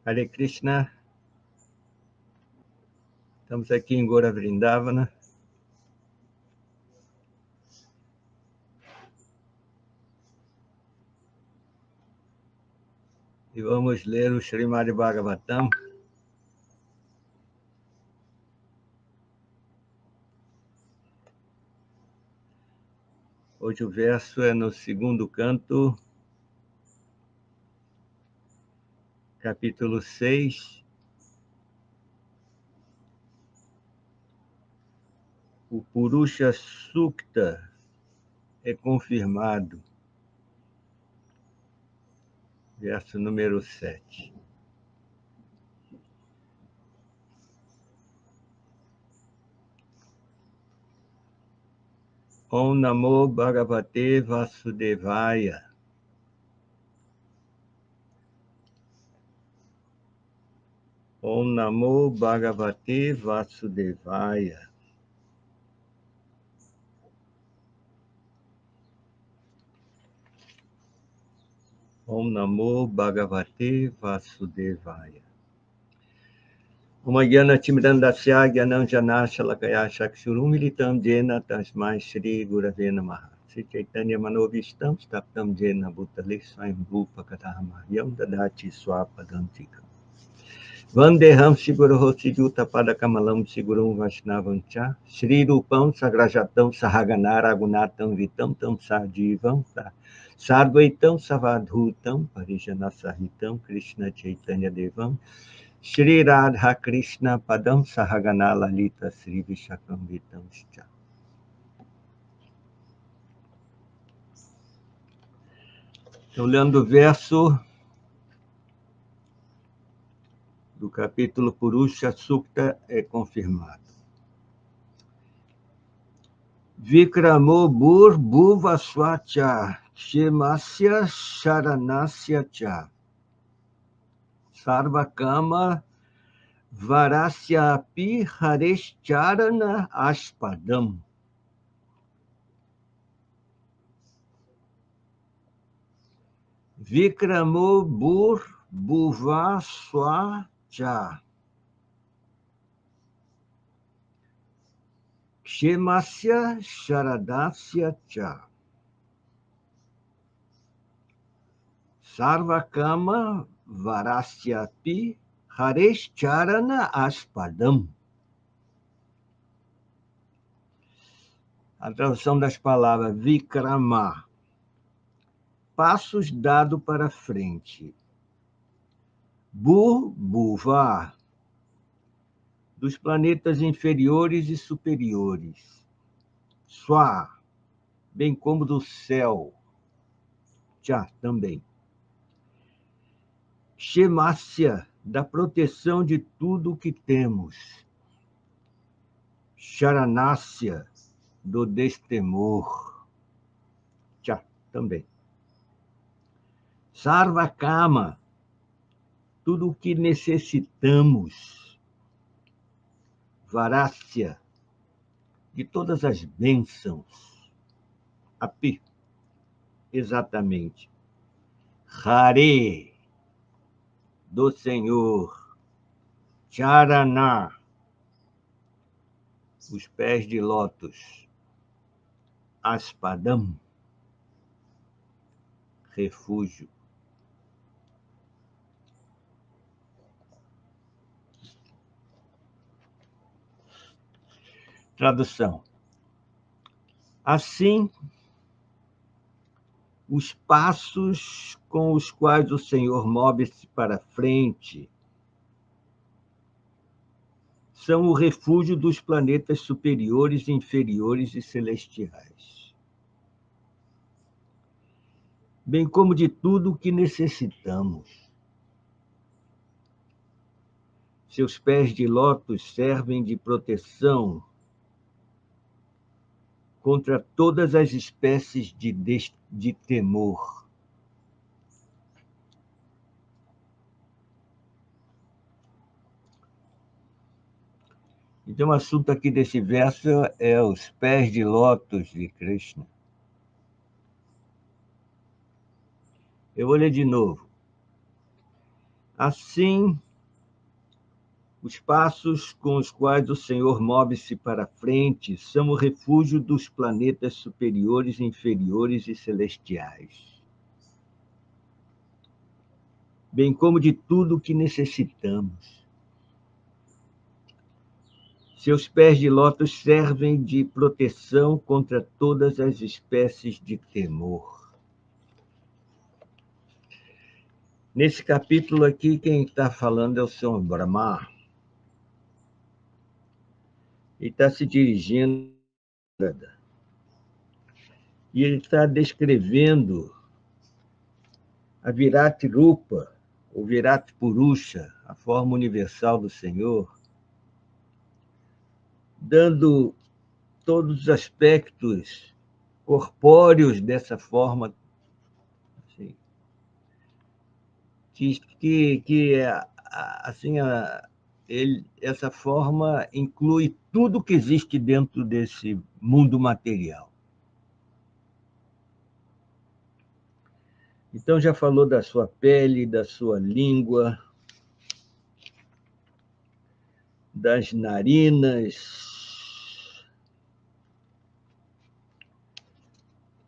Hare Krishna, estamos aqui em Gora Vrindavana. E vamos ler o Srimad Bhagavatam. Hoje o verso é no segundo canto, capítulo 6. O Purusha Sukta é confirmado. Verso número 7. Om Namo Bhagavate Vasudevaya. Om Namo Bhagavate Vasudevaya. Om Namo Bhagavate Vasudevaya. Om Gyana Timidandasya Gyanam Janasya Lakaya Chakshurum Militam Jena Tasmai Shri Gurave Namaha. Sri Chaitanya Manovistam Staptam Jena Bhutale Swayam Rupa Katahamahyam Dadati Swapadam Tikam. Vandeham Siguro Siddhuta Padakamalam Sigurum Vaishnavam Cha Shri Rupam Sagrajatam Sahaganara Agunatam Vitam Tam Sardivam Sarvaitam Savadhutam Parijana Sahitam Krishna Chaitanya Devam Shri Radha Krishna Padam Sahagana Lalita Sri Vishakam Vitam Shcha. Estou lendo o verso do capítulo Purusha Sukta é confirmado. Vikramo Bur Bhuva Swacha Kshemasya Sharanasya Cha Sarvakama Varasya Api Hareshcharana Aspadam. Vikramo Bur Bhuva Swacha Kshemasya Sharadasya Cha Sarvakama Varasyapi Hareshcharana Aspadam. A tradução das palavras Vikrama, passos dado para frente. Bhuva, dos planetas inferiores e superiores. Swa, bem como do céu. Cha, também. Kshemasya, da proteção de tudo o que temos. Sharanasya, do destemor. Cha, também. Sarvakama, tudo o que necessitamos. Varasya, de todas as bênçãos. Api, exatamente. Hare, do Senhor. Charana, os pés de lótus. Aspadam, refúgio. Tradução. Assim, os passos com os quais o Senhor move-se para frente são o refúgio dos planetas superiores, inferiores e celestiais, bem como de tudo o que necessitamos. Seus pés de lótus servem de proteção contra todas as espécies de temor. Então, o assunto aqui desse verso é os pés de lótus de Krishna. Eu vou ler de novo. Assim, os passos com os quais o Senhor move-se para frente são o refúgio dos planetas superiores, inferiores e celestiais, bem como de tudo o que necessitamos. Seus pés de lótus servem de proteção contra todas as espécies de temor. Nesse capítulo aqui, quem está falando é o Senhor Brahma. Ele está se dirigindo e ele está descrevendo a Virat Rupa, o Virat Purusha, a forma universal do Senhor, dando todos os aspectos corpóreos dessa forma, assim, assim, essa forma inclui tudo que existe dentro desse mundo material. Então, já falou da sua pele, da sua língua, das narinas,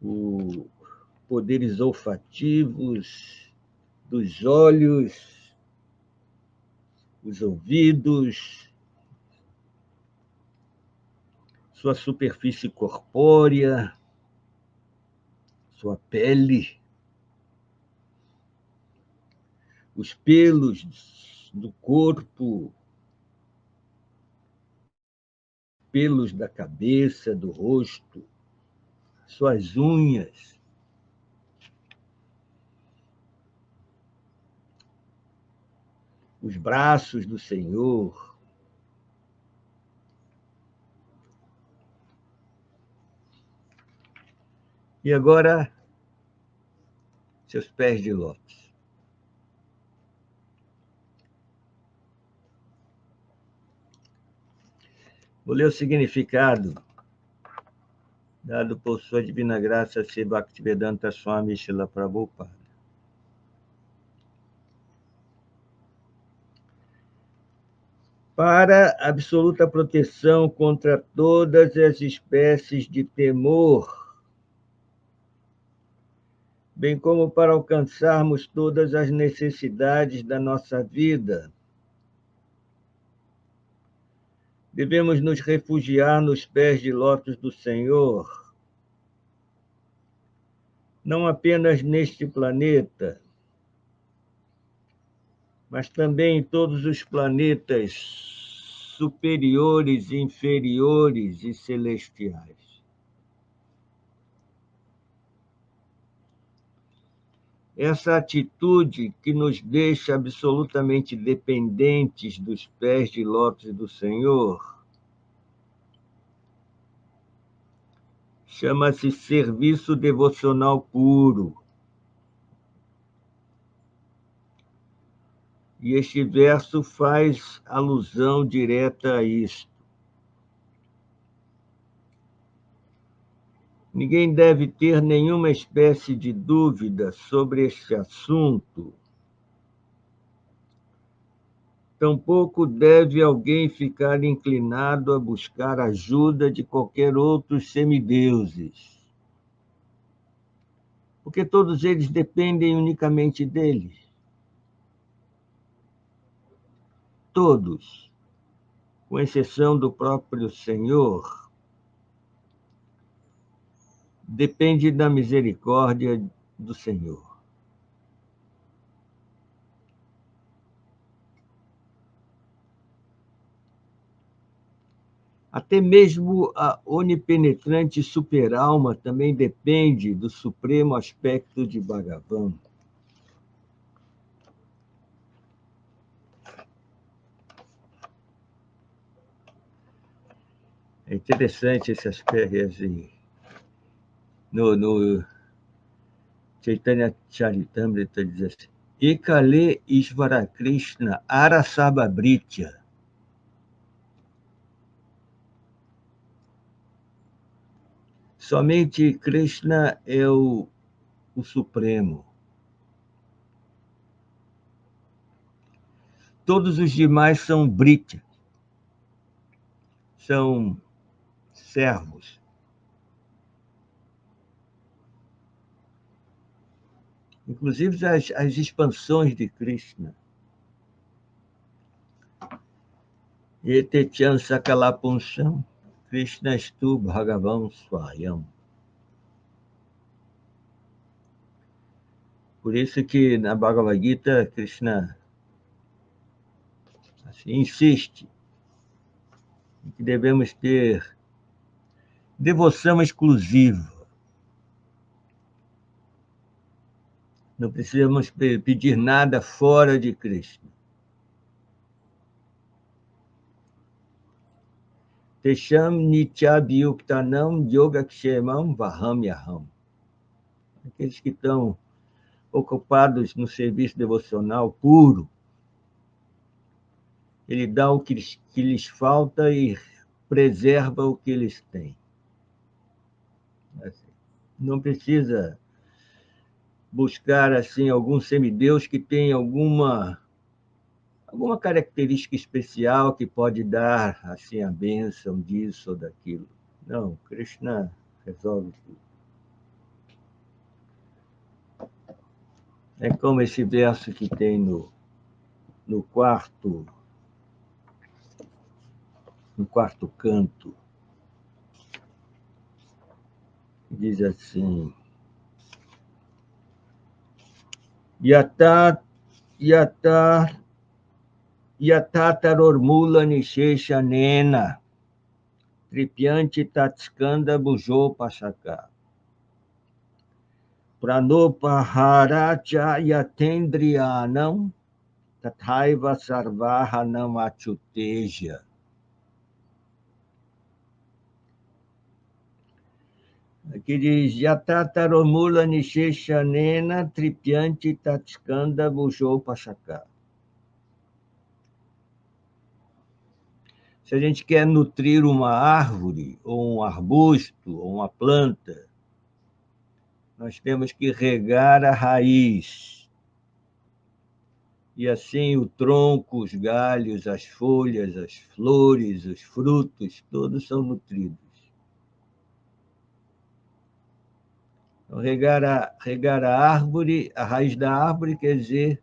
os poderes olfativos, dos olhos, os ouvidos, sua superfície corpórea, sua pele, os pelos do corpo, pelos da cabeça, do rosto, suas unhas, os braços do Senhor. E agora, seus pés de lótus. Vou ler o significado dado por sua divina graça, Sri Bhaktivedanta Swami Srila Prabhupada. Para absoluta proteção contra todas as espécies de temor, bem como para alcançarmos todas as necessidades da nossa vida, devemos nos refugiar nos pés de lótus do Senhor, não apenas neste planeta, mas também em todos os planetas superiores, inferiores e celestiais. Essa atitude que nos deixa absolutamente dependentes dos pés de lótus do Senhor chama-se serviço devocional puro. E este verso faz alusão direta a isto. Ninguém deve ter nenhuma espécie de dúvida sobre este assunto. Tampouco deve alguém ficar inclinado a buscar ajuda de qualquer outros semideuses, porque todos eles dependem unicamente dele. Todos, com exceção do próprio Senhor, dependem da misericórdia do Senhor. Até mesmo a onipenetrante superalma também depende do supremo aspecto de Bhagavan. É interessante esse aspecto, assim, no Chaitanya Charitamrita diz assim, Ekale Ishvara Krishna Arasaba Britya. Somente Krishna é o Supremo. todos os demais são britya, são servos. Inclusive as expansões de Krishna. Etechan sakalapunsam, Krishnastu bhagavan swayam. Por isso que na Bhagavad Gita, Krishna assim, insiste em que devemos ter devoção exclusiva. Não precisamos pedir nada fora de Krishna. Tesham nityabhyuktanam yogakshemam vahamyaham. Aqueles que estão ocupados no serviço devocional puro, ele dá o que lhes falta e preserva o que eles têm. Não precisa buscar assim algum semideus que tenha alguma característica especial que pode dar assim a bênção disso ou daquilo. Não, Krishna resolve tudo. É como esse verso que tem no quarto canto. Diz assim: Yata Yatatarormula nishesha nena tripyanti tatskanda bujo pasaka pranopaharacha yatendriyanam tathaiva sarvahanam achuteja. Aqui diz Yatataromula nishesha nena tripyanti tatskanda bujo pasaka. Se a gente quer nutrir uma árvore, ou um arbusto, ou uma planta, nós temos que regar a raiz. E assim o tronco, os galhos, as folhas, as flores, os frutos, todos são nutridos. Então, regar a árvore, a raiz da árvore quer dizer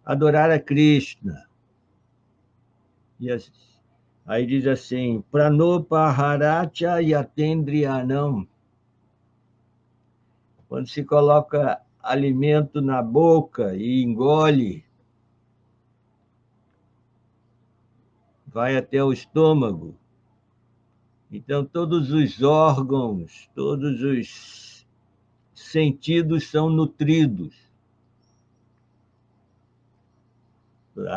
adorar a Krishna. E aí diz assim, Pranopaharacha yatendriyanam. Quando se coloca alimento na boca e engole, vai até o estômago. Então, todos os órgãos, todos os sentidos são nutridos.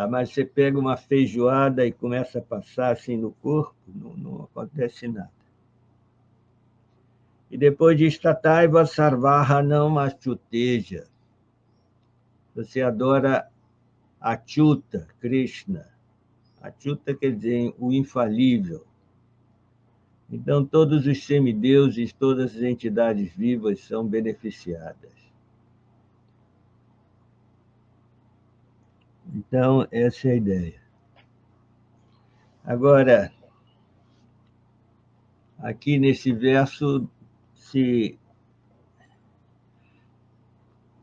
Mas você pega uma feijoada e começa a passar assim no corpo, não acontece nada. E depois diz, Tataiva Sarvahanam Achyuteja. Você adora Achyuta, Krishna. Achyuta quer dizer o infalível. Então, todos os semideuses, todas as entidades vivas são beneficiadas. Então, essa é a ideia. Agora, aqui nesse verso,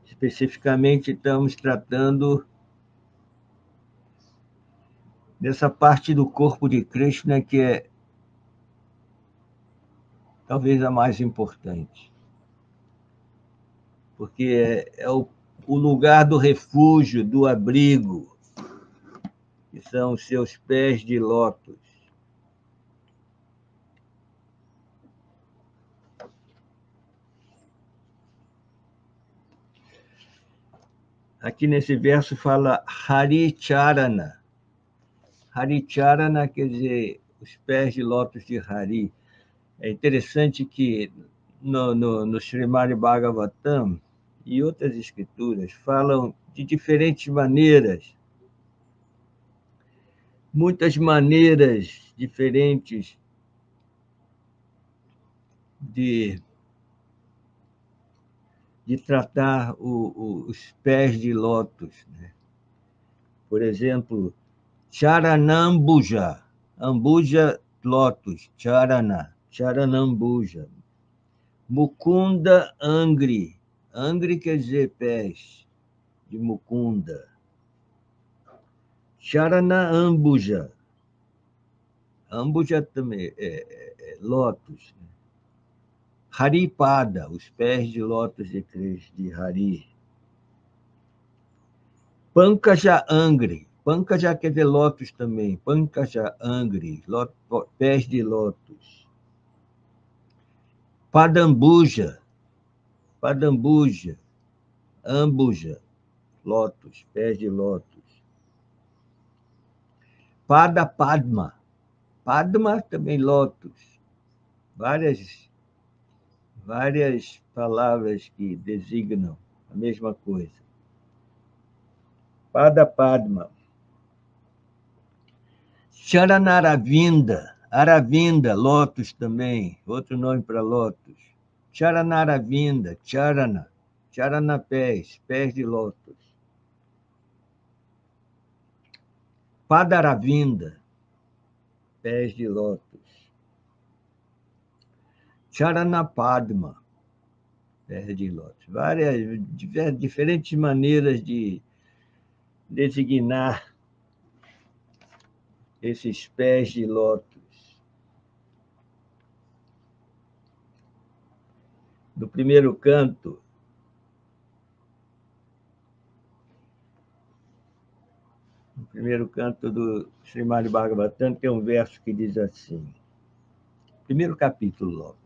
especificamente estamos tratando dessa parte do corpo de Krishna que é talvez a mais importante. Porque é o lugar do refúgio, do abrigo, que são os seus pés de lótus. Aqui nesse verso fala Haricharana. Haricharana quer dizer os pés de lótus de Hari. É interessante que no Srimad Bhagavatam e outras escrituras falam de diferentes maneiras, muitas maneiras diferentes de tratar os pés de lótus, né? Por exemplo, Charanambuja, Ambuja Lotus, Charanambuja. Mukunda Angri, Angri quer dizer pés, de Mukunda. Charanambuja, Ambuja também é lótus. Haripada, os pés de lótus de Hari. Pankaja Angri, Pankaja quer dizer lótus também, Pankaja Angri, pés de lótus. Padambuja, Padambuja, Ambuja, lótus, pés de lótus. Padma, Padma também lótus. Várias palavras que designam a mesma coisa. Padma. Charanaravinda, Aravinda, lótus também, outro nome para lótus. Charanaravinda, Charana pés de lótus. Padaravinda, pés de lótus. Charanapadma, pés de lótus. Várias, diferentes maneiras de designar esses pés de lótus. No primeiro canto, do Srimad Bhagavatam, tem um verso que diz assim, primeiro capítulo logo.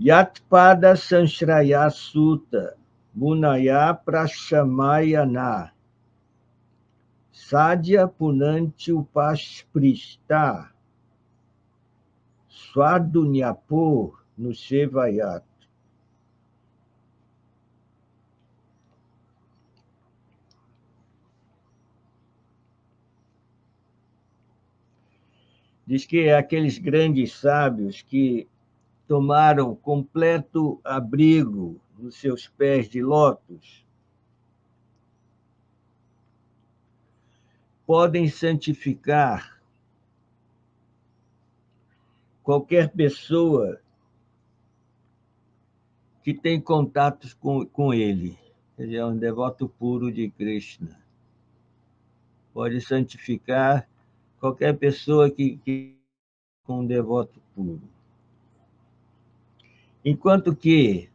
Yatpada Sanshraya Sutta Munaya Prashamayana Sadhya Punanti Upasprista Swadunyapo no Sevayat. Diz que aqueles grandes sábios que tomaram completo abrigo nos seus pés de lótus podem santificar qualquer pessoa que tem contatos com ele. Ele é um devoto puro de Krishna. Pode santificar qualquer pessoa que com um devoto puro. Enquanto que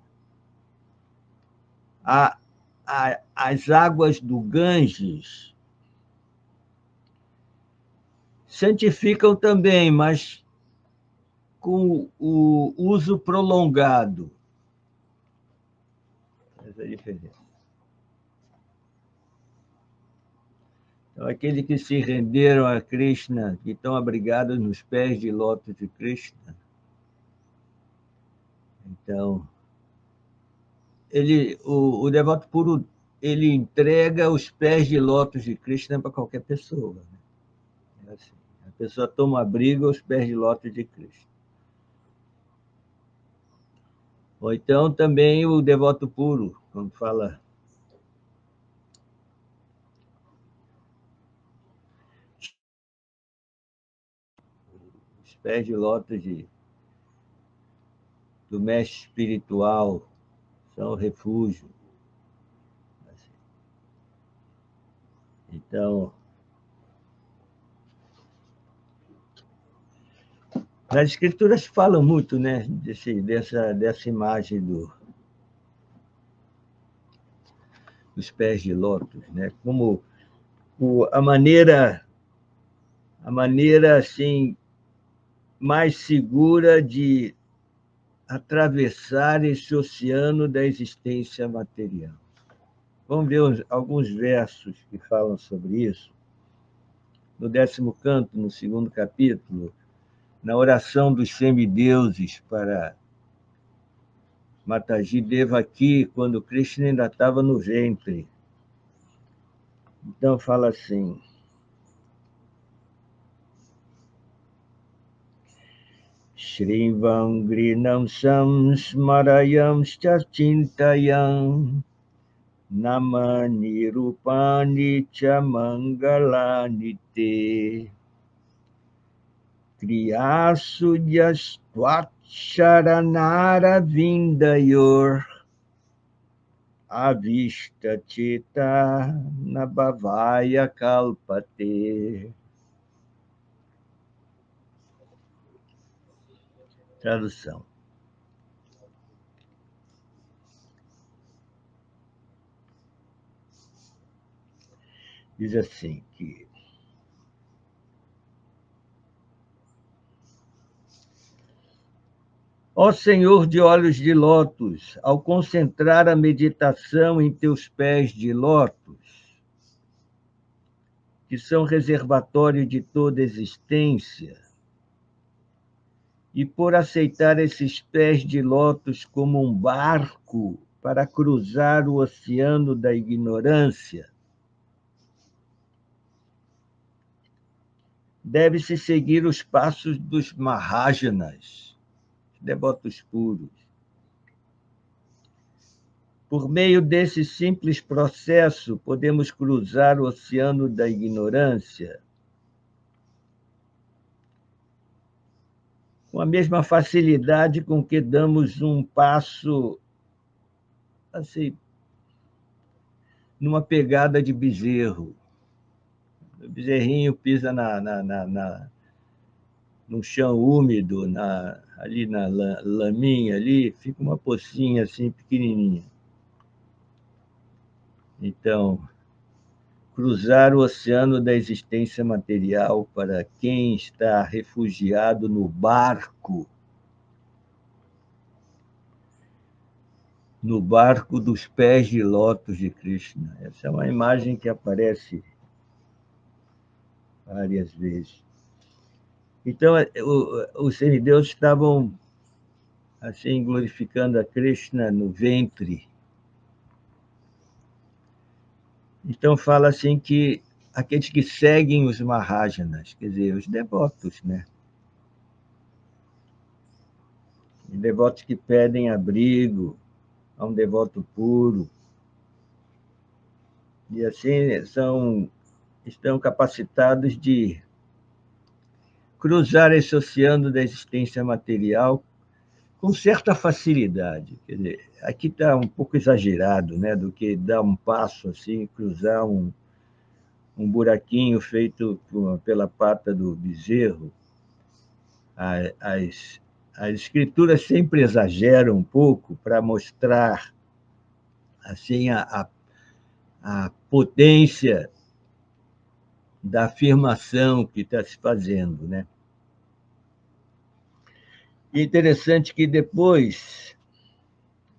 as águas do Ganges santificam também, mas com o uso prolongado. Essa é a diferença. Então, aqueles que se renderam a Krishna, que estão abrigados nos pés de lótus de Krishna, então, o devoto puro, ele entrega os pés de lótus de Krishna para qualquer pessoa. É assim, a pessoa toma abrigo aos pés de lótus de Krishna. Ou então também o devoto puro, quando fala os pés de lótus do mestre espiritual são refúgio. Então, as escrituras falam muito, né, dessa imagem dos pés de lótus, né, como a maneira assim mais segura de atravessar esse oceano da existência material. Vamos ver alguns versos que falam sobre isso. No 10º canto, no 2º capítulo, na oração dos semideuses para Mataji Devaki, quando Krishna ainda estava no ventre. Então fala assim: Shrivam Grinam Sam Smarayam Chintayam Namani Rupani Cha Mangalani Te Kriyasu Jastvaksharanara Vindayor Avista Chita Nabhavaya Kalpate. Tradução. Diz assim que ó Senhor de olhos de lótus, ao concentrar a meditação em teus pés de lótus, que são reservatório de toda existência, e por aceitar esses pés de lótus como um barco para cruzar o oceano da ignorância, deve-se seguir os passos dos Mahajanas, devotos puros. Por meio desse simples processo, podemos cruzar o oceano da ignorância com a mesma facilidade com que damos um passo, assim, numa pegada de bezerro. O bezerrinho pisa no chão úmido, ali na laminha, ali, fica uma pocinha assim pequenininha. Então, cruzar o oceano da existência material para quem está refugiado no barco dos pés de lótus de Krishna. Essa é uma imagem que aparece várias vezes. Então, os semideuses estavam assim glorificando a Krishna no ventre. Então fala assim que aqueles que seguem os Mahajanas, quer dizer, os devotos, né? Os devotos que pedem abrigo a um devoto puro. E assim estão capacitados de cruzar esse oceano da existência material com certa facilidade. Quer dizer, aqui está um pouco exagerado, né, do que dar um passo assim, cruzar um buraquinho feito pela pata do bezerro. As escrituras sempre exageram um pouco para mostrar assim a potência da afirmação que está se fazendo, né? E interessante que depois,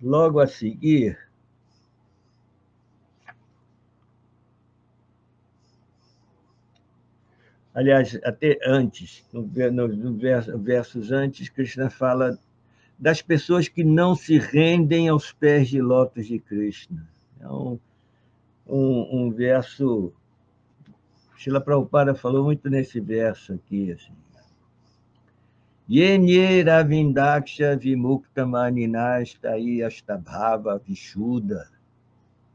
logo a seguir, aliás, até antes, nos versos antes, Krishna fala das pessoas que não se rendem aos pés de lótus de Krishna. É um verso, Srila Prabhupada falou muito nesse verso aqui, assim. Yenye Ravindaksha Vimukta Maninashtai Ashtabhava Vishuddha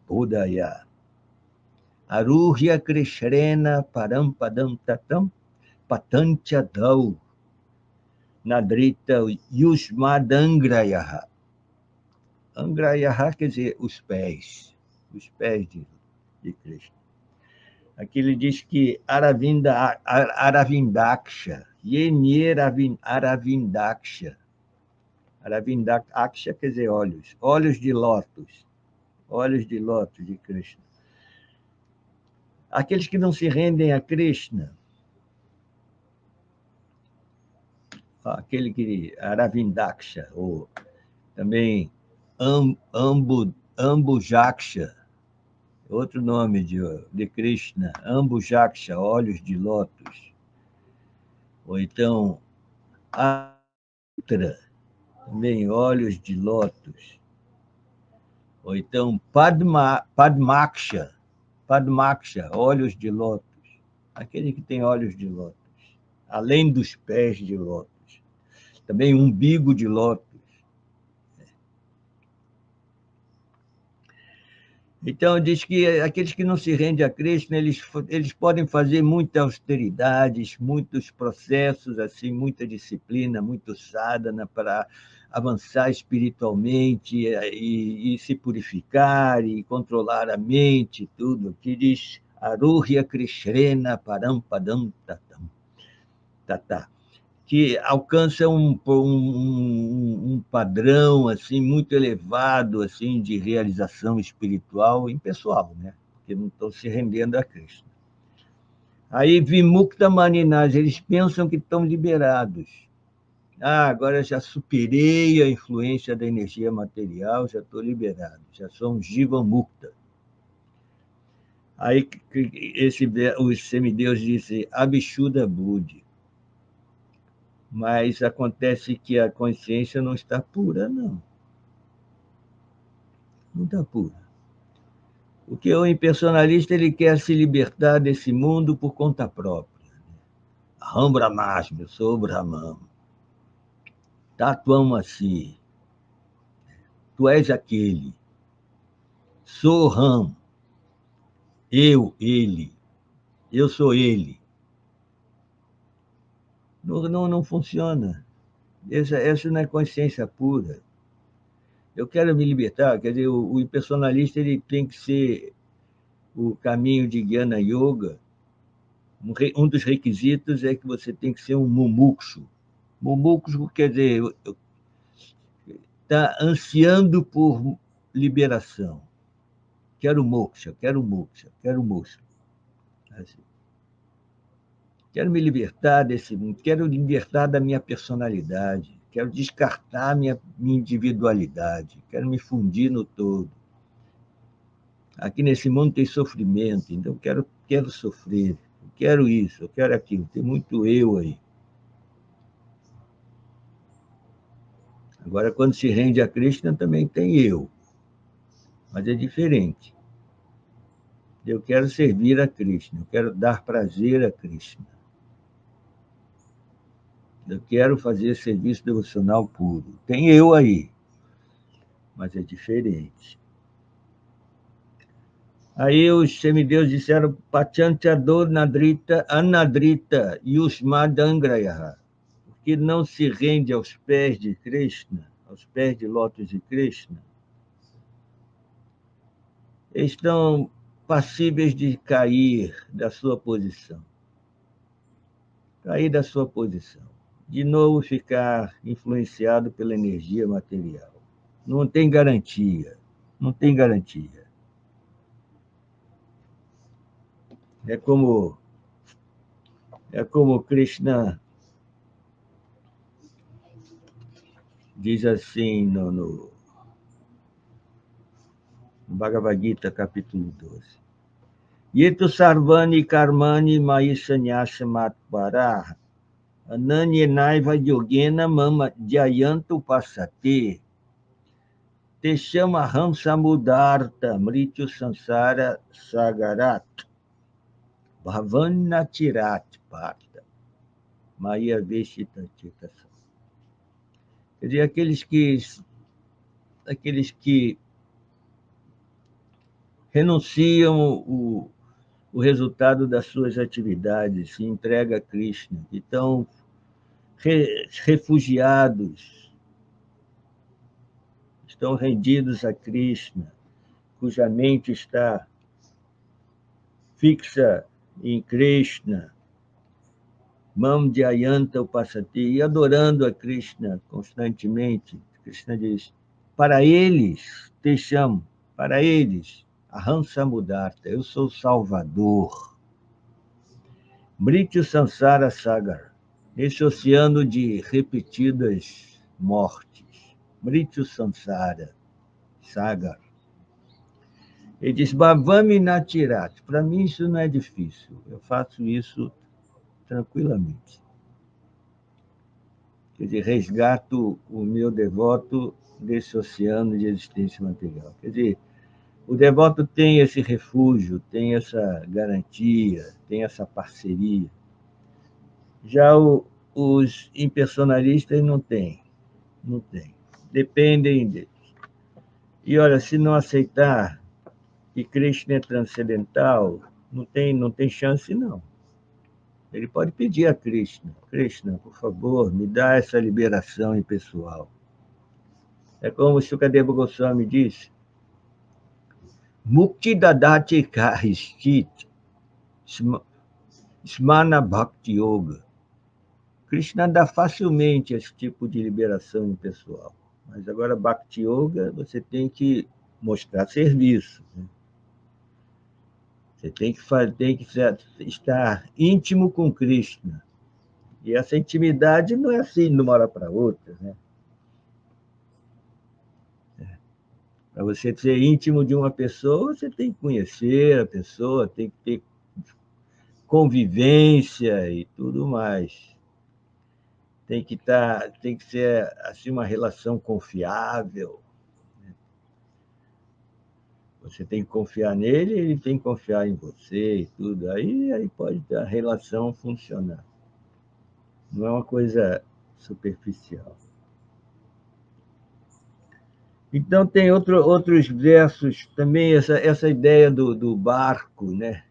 Bodhaya Aruhya Krishrena Parampadam Tatam Patanchadau Nadrita Yusmadangrayaha. Angrayaha quer dizer os pés de Krishna. Aqui ele diz que Aravindaksha, Yenye Aravindaksha. Aravindaksha quer dizer olhos de lótus de Krishna. Aqueles que não se rendem a Krishna, aquele que Aravindaksha, ou também Ambujaksha, outro nome de Krishna, Ambujaksha, olhos de lótus. Ou então, Atra, também olhos de lótus. Ou então, Padmaksha, olhos de lótus. Aquele que tem olhos de lótus, além dos pés de lótus. Também umbigo de lótus. Então, diz que aqueles que não se rendem a Krishna, eles podem fazer muitas austeridades, muitos processos, assim, muita disciplina, muito sadhana para avançar espiritualmente e se purificar e controlar a mente, tudo. Que diz Aruhya Krishrena Parampadam Tatam. Tata, que alcança um padrão assim muito elevado assim de realização espiritual impessoal, né? Porque não estão se rendendo a Cristo. Aí Vimukta Maninas, eles pensam que estão liberados. Ah, agora já superei a influência da energia material, já estou liberado, já sou um Jiva Mukta. Aí os semideuses dizem Abhishuddha Buddhi. Mas acontece que a consciência não está pura, não. Não está pura. Porque o impersonalista ele quer se libertar desse mundo por conta própria. Aham Brahmasmi, eu sou o Brahman. Tatuamasi, tu és aquele. Sou Ram, ele. Eu sou ele. Não funciona. Essa não é consciência pura. Eu quero me libertar, quer dizer, o impersonalista ele tem que ser o caminho de Jnana Yoga. Um dos requisitos é que você tem que ser um mumukshu. Mumukshu quer dizer, está ansiando por liberação. Quero moksha, quero moksha, quero moksha. Assim. Quero me libertar desse mundo, quero libertar da minha personalidade, quero descartar minha individualidade, quero me fundir no todo. Aqui nesse mundo tem sofrimento, então quero sofrer, eu quero isso, eu quero aquilo, tem muito eu aí. Agora, quando se rende a Krishna, também tem eu, mas é diferente. Eu quero servir a Krishna, eu quero dar prazer a Krishna. Eu quero fazer serviço devocional puro. Tem eu aí, mas é diferente. Aí os semideuses disseram Pachanchador Nadrita Anadrita Yushmadangraya, que não se rende aos pés de Krishna, aos pés de lótus de Krishna, estão passíveis de cair da sua posição. Cair da sua posição. De novo ficar influenciado pela energia material. Não tem garantia. Não tem garantia. É como Krishna diz assim no Bhagavad Gita, capítulo 12. Yetu sarvani karmani mai sannyasa para ananyenaiva yogena mama jayantu passate te chama Ram Samudarta Mrityu Sansara Sagarat Bhavana Tirat Parta Maya Veshita Chitação. Quer dizer, aqueles que renunciam o resultado das suas atividades, se entrega a Krishna, que estão refugiados, estão rendidos a Krishna, cuja mente está fixa em Krishna, Mam Jayanta Upasati, e adorando a Krishna constantemente. Krishna diz, para eles, te chamo, para eles, Aham Samudarta, eu sou o Salvador. Mrityu Sansara Sagar, esse oceano de repetidas mortes. Mrityu Sansara Sagar. Ele diz, Bhavami Natirat, para mim isso não é difícil, eu faço isso tranquilamente. Quer dizer, resgato o meu devoto desse oceano de existência material. Quer dizer, o devoto tem esse refúgio, tem essa garantia, tem essa parceria. Já os impersonalistas não têm. Dependem deles. E olha, se não aceitar, que Krishna é transcendental, não tem chance, não. Ele pode pedir a Krishna, Krishna, por favor, me dá essa liberação impessoal. É como o Sukadeva Goswami disse, Mukti dadati kahishchit smana bhakti yoga. Krishna dá facilmente esse tipo de liberação impessoal. Mas agora, Bhakti Yoga, você tem que mostrar serviço. Né? Você tem que estar íntimo com Krishna. E essa intimidade não é assim de uma hora para outra. Né? Para você ser íntimo de uma pessoa, você tem que conhecer a pessoa, tem que ter convivência e tudo mais. Tem que ser assim, uma relação confiável. Você tem que confiar nele, ele tem que confiar em você e tudo. Aí pode a relação funcionar. Não é uma coisa superficial. Então, tem outros versos também, essa ideia do barco, né?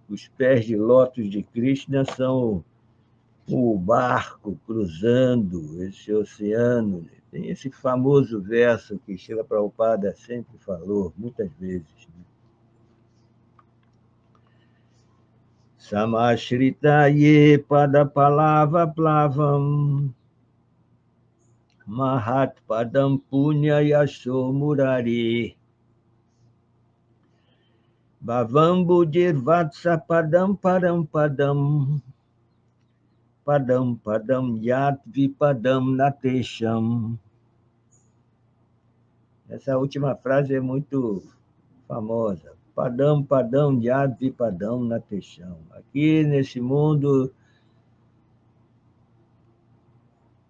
Os pés de lótus de Krishna são o barco cruzando esse oceano. Tem esse famoso verso que Srila Prabhupada sempre falou, muitas vezes. Né? Samashritaye padapalava plavam mahat padam punya yasho murari bhavambu dirvatsa padam param padam padam padam yat vipadam natesham. Essa última frase é muito famosa. Padam padam yat vipadam natesham. Aqui nesse mundo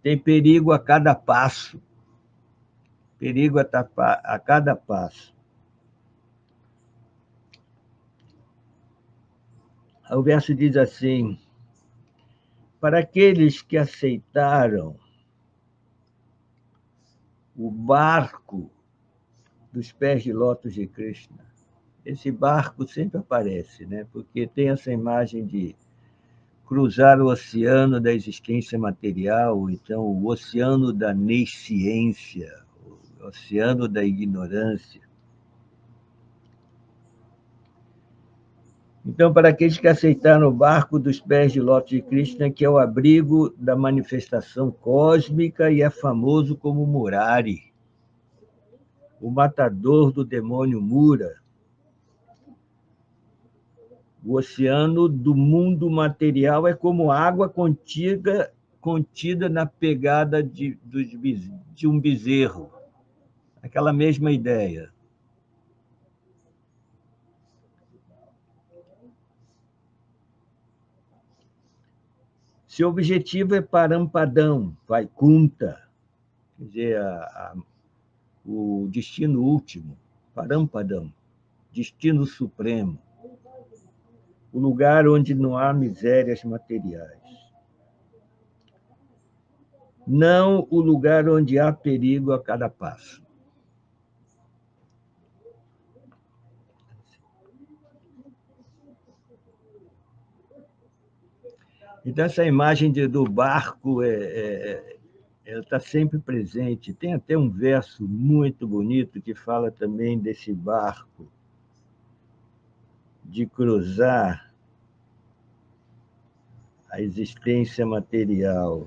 tem perigo a cada passo. Perigo a cada passo. O verso diz assim, para aqueles que aceitaram o barco dos pés de lótus de Krishna, esse barco sempre aparece, né? Porque tem essa imagem de cruzar o oceano da existência material, ou então o oceano da nesciência, o oceano da ignorância. Então, para aqueles que aceitaram o barco dos pés de lótus de Krishna, que é o abrigo da manifestação cósmica e é famoso como Murari, o matador do demônio Mura, o oceano do mundo material é como água contida na pegada de um bezerro. Aquela mesma ideia. Seu objetivo é Parampadam, Vaikunta, quer dizer, o destino último, Parampadam, destino supremo, o lugar onde não há misérias materiais. Não o lugar onde há perigo a cada passo. Então, essa imagem do barco ela está sempre presente. Tem até um verso muito bonito que fala também desse barco, de cruzar a existência material.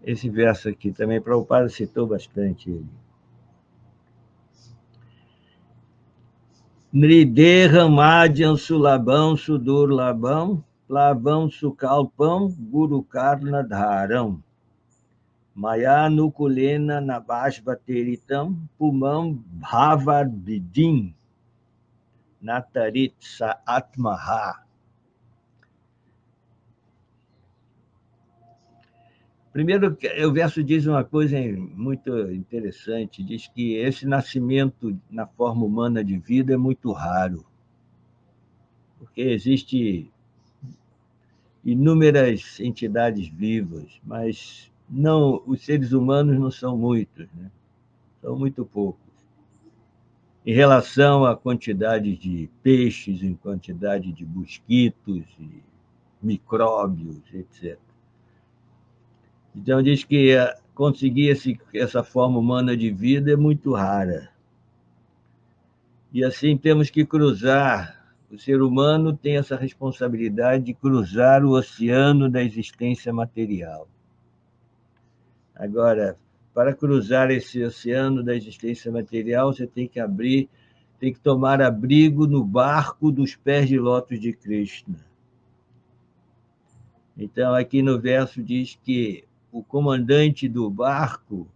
Esse verso aqui também, Prabhupada citou bastante ele. Nrideham Madhyam Sulabam Sudurlabam Plavam Sukalpam Guru Karna Dharam Mayanukulena Nabhasvateritam Pumam Bhavavidim Natarit Sa Atmaha. Primeiro, o verso diz uma coisa muito interessante, diz que esse nascimento na forma humana de vida é muito raro, porque existe inúmeras entidades vivas, mas não, os seres humanos não são muitos, né? São muito poucos. Em relação à quantidade de peixes, em quantidade de mosquitos, e micróbios, etc. Então, diz que conseguir essa forma humana de vida é muito rara. E assim temos que cruzar. O ser humano tem essa responsabilidade de cruzar o oceano da existência material. Agora, para cruzar esse oceano da existência material, você tem que tomar abrigo no barco dos pés de lótus de Krishna. Então, aqui no verso diz que o comandante do barco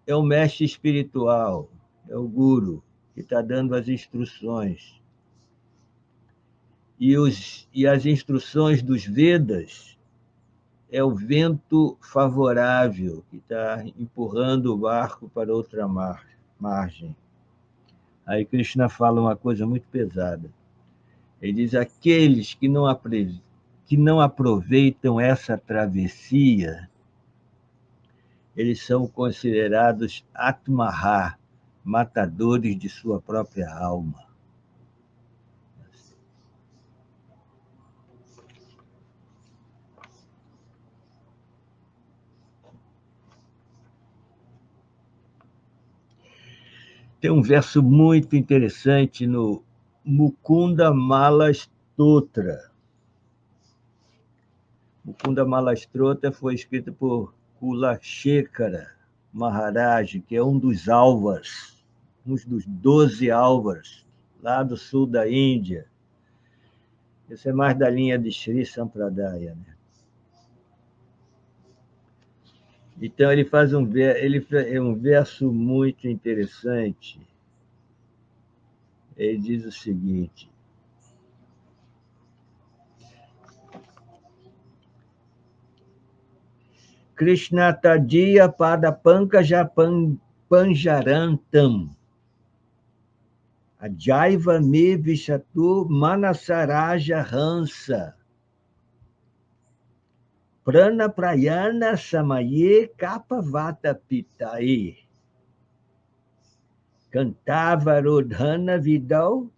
é o mestre espiritual, é o guru, que está dando as instruções. E as instruções dos Vedas é o vento favorável que está empurrando o barco para outra margem. Aí Krishna fala uma coisa muito pesada. Ele diz: aqueles que não aproveitam essa travessia, eles são considerados Atmaha, matadores de sua própria alma. Tem um verso muito interessante no Mukunda Malastotra. Mukunda Malastotra foi escrito por Kulashekara Maharaj, que é um dos alvas, um dos 12 alvas, lá do sul da Índia. Esse é mais da linha de Sri Sampradaya, né? Então ele faz um verso muito interessante. Ele diz o seguinte: Krishna Tadiya Pada Pankaja Panjarantam Ajaiva Me Vishatu Manasaraja Hansa Prana Prayana Samaye Kapavata Pitae Cantava Rodhana Vidal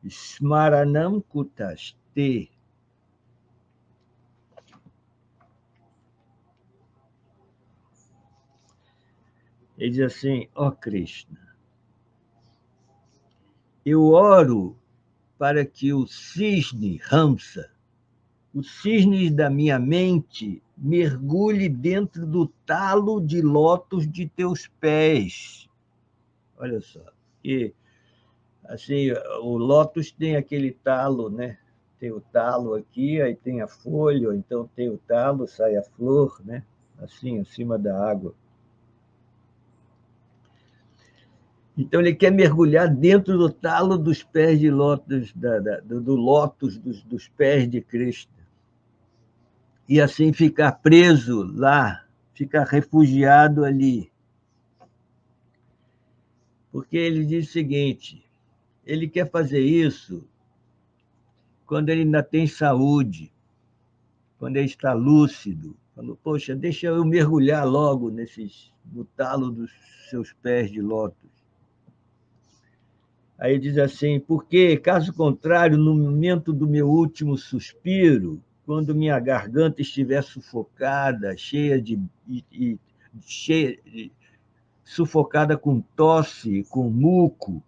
Smaranam Kutaste. Ele diz assim: ó Krishna, eu oro para que o cisne Hamsa, o cisne da minha mente, mergulhe dentro do talo de lótus de teus pés. Olha só. E assim, o lótus tem aquele talo, né? Tem o talo aqui, aí tem a folha, ou então tem o talo, sai a flor, né? Assim, acima da água. Então ele quer mergulhar dentro do talo dos pés de lótus, do lótus dos pés de Cristo. E assim ficar preso lá, ficar refugiado ali. Porque ele diz o seguinte: ele quer fazer isso quando ele ainda tem saúde, quando ele está lúcido. Falou, poxa, deixa eu mergulhar logo no talo dos seus pés de lótus. Aí diz assim: porque, caso contrário, no momento do meu último suspiro, quando minha garganta estiver sufocada, cheia sufocada com tosse, com muco,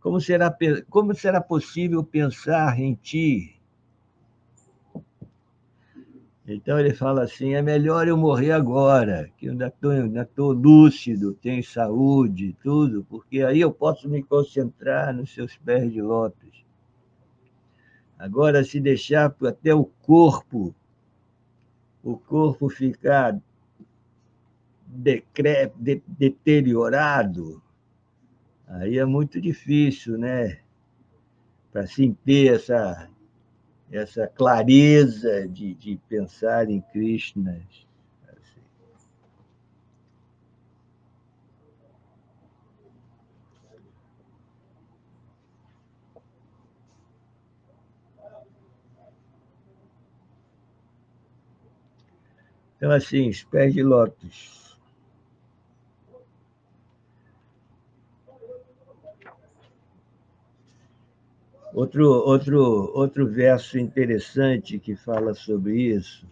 como será possível pensar em ti? Então ele fala assim: é melhor eu morrer agora, que eu ainda estou lúcido, tenho saúde, tudo, porque aí eu posso me concentrar nos seus pés de lótus. Agora, se deixar até o corpo ficar deteriorado, aí é muito difícil, né? Para assim ter essa clareza de pensar em Krishna. Assim. Então, assim, os pés de lótus. Outro verso interessante que fala sobre isso.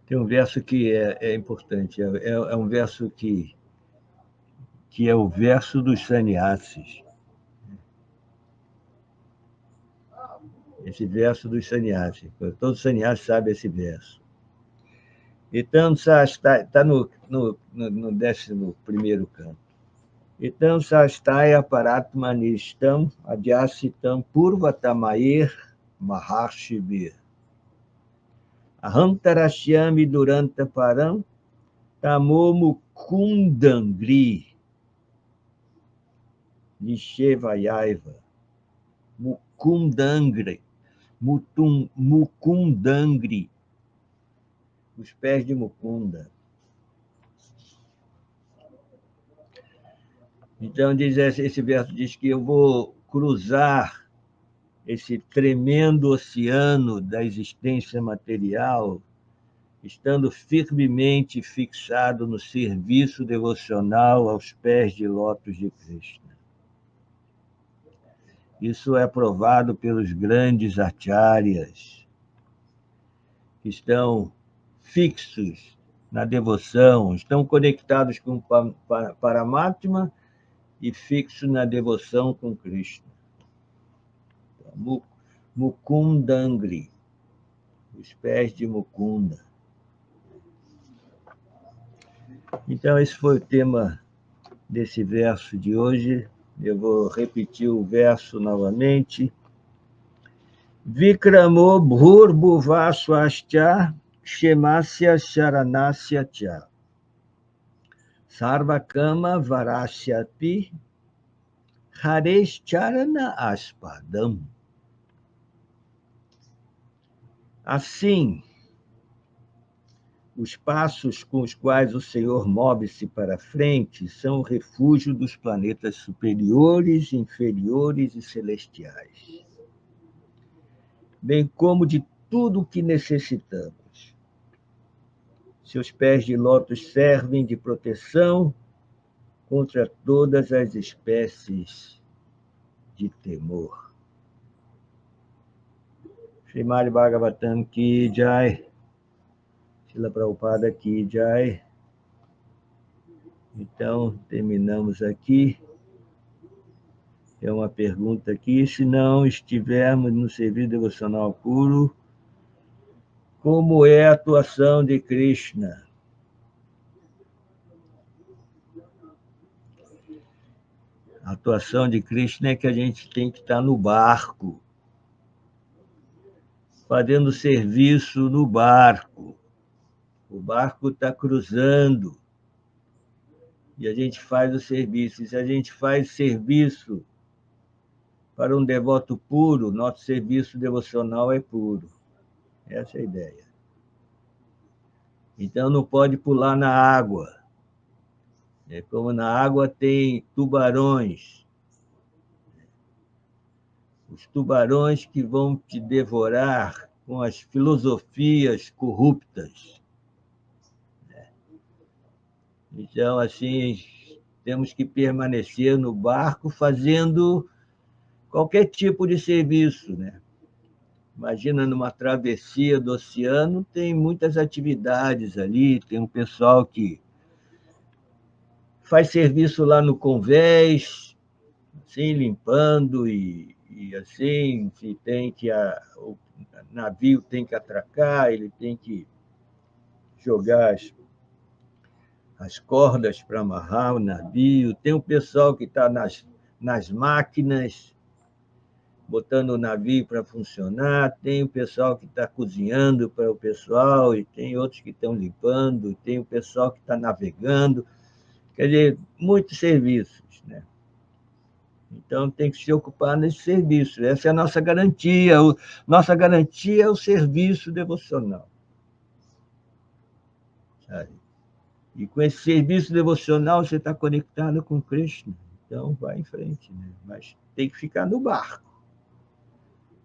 Tem um verso que é importante, é um verso que é o verso dos sannyasis. Esse verso dos sannyasis. Todo sannyasi sabe esse verso. Então, está no 11º canto. Então, sastaya paratmanistam adhyasitam purvatamair maharshibir. Ahantarashyami duranta param tamomu kundangri nishevayaiva mukundangri mukundangri, os pés de Mukunda. Então, esse verso diz que eu vou cruzar esse tremendo oceano da existência material, estando firmemente fixado no serviço devocional aos pés de lótus de Krishna. Isso é provado pelos grandes acharyas, que estão fixos na devoção, estão conectados com Paramatma e fixos na devoção com Krishna. Mukundangri, os pés de Mukunda. Então, esse foi o tema desse verso de hoje. Eu vou repetir o verso novamente. Vikramo bhurbhuva swascha kshemasya sharanasya cha sarvakama varasyapi harescharana aspadam. Assim, os passos com os quais o Senhor move-se para frente são o refúgio dos planetas superiores, inferiores e celestiais, bem como de tudo o que necessitamos. Seus pés de lótus servem de proteção contra todas as espécies de temor. Srimad Bhagavatam Ki Jai, Srila Prabhupada Ki Jai. Então, terminamos aqui. Tem uma pergunta aqui. Se não estivermos no serviço devocional puro, como é a atuação de Krishna? A atuação de Krishna é que a gente tem que estar no barco, fazendo serviço no barco. O barco está cruzando e a gente faz o serviço. E se a gente faz serviço para um devoto puro, nosso serviço devocional é puro. Essa é a ideia. Então, não pode pular na água. Como na água tem tubarões. Os tubarões que vão te devorar com as filosofias corruptas. Então, assim, temos que permanecer no barco fazendo qualquer tipo de serviço, né? Imagina, numa travessia do oceano, tem muitas atividades ali, tem um pessoal que faz serviço lá no convés, assim, limpando e assim, se tem que o navio tem que atracar, ele tem que jogar as cordas para amarrar o navio. Tem o pessoal que está nas máquinas, botando o navio para funcionar, tem o pessoal que está cozinhando para o pessoal, e tem outros que estão limpando, tem o pessoal que está navegando. Quer dizer, muitos serviços, né? Então, tem que se ocupar nesse serviço. Essa é a nossa garantia. Nossa garantia é o serviço devocional. Sabe? E com esse serviço devocional, você está conectado com Krishna. então vai em frente, né? Mas tem que ficar no barco.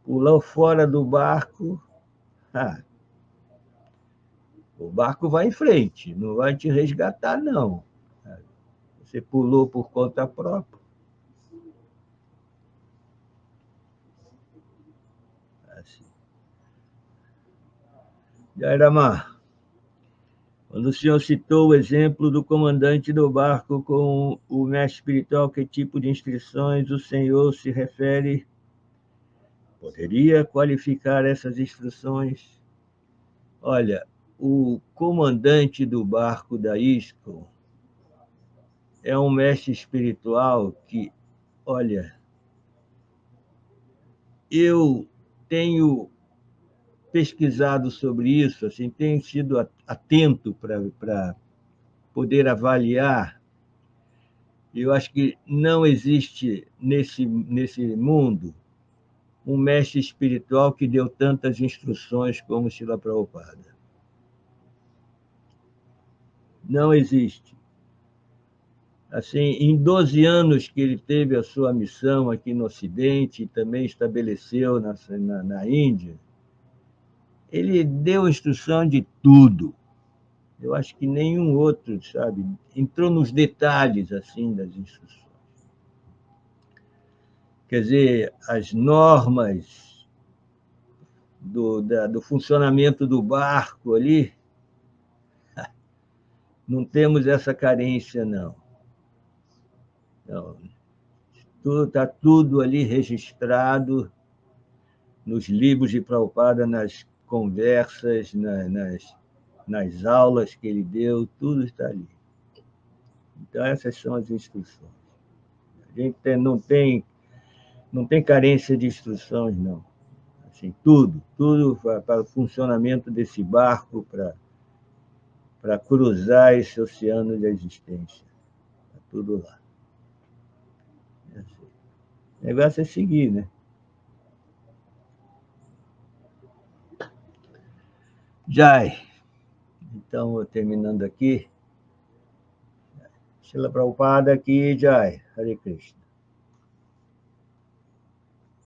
Pulou fora do barco, o barco vai em frente, não vai te resgatar, não. Você pulou por conta própria. Assim. Jairamar, quando o senhor citou o exemplo do comandante do barco com o mestre espiritual, que tipo de instruções o senhor se refere? Poderia qualificar essas instruções? Olha, o comandante do barco da ISCO é um mestre espiritual que, olha, eu tenho pesquisado sobre isso, assim, tenho sido atento para poder avaliar. Eu acho que não existe nesse mundo um mestre espiritual que deu tantas instruções como Srila Prabhupada. Não existe. Assim, em 12 anos que ele teve a sua missão aqui no Ocidente e também estabeleceu na Índia, ele deu instrução de tudo. Eu acho que nenhum outro, sabe, entrou nos detalhes assim das instruções. Quer dizer, as normas do funcionamento do barco ali, não temos essa carência, não. Não. Está tudo ali registrado nos livros de Prabhupada, nas conversas, nas aulas que ele deu, tudo está ali. Então, essas são as instruções. A gente não tem carência de instruções, não. Assim, tudo para o funcionamento desse barco, para cruzar esse oceano de existência. Está tudo lá. O negócio é seguir, né? Jai. Então, terminando aqui. Srila Prabhupada aqui, Jai. Hare Krishna.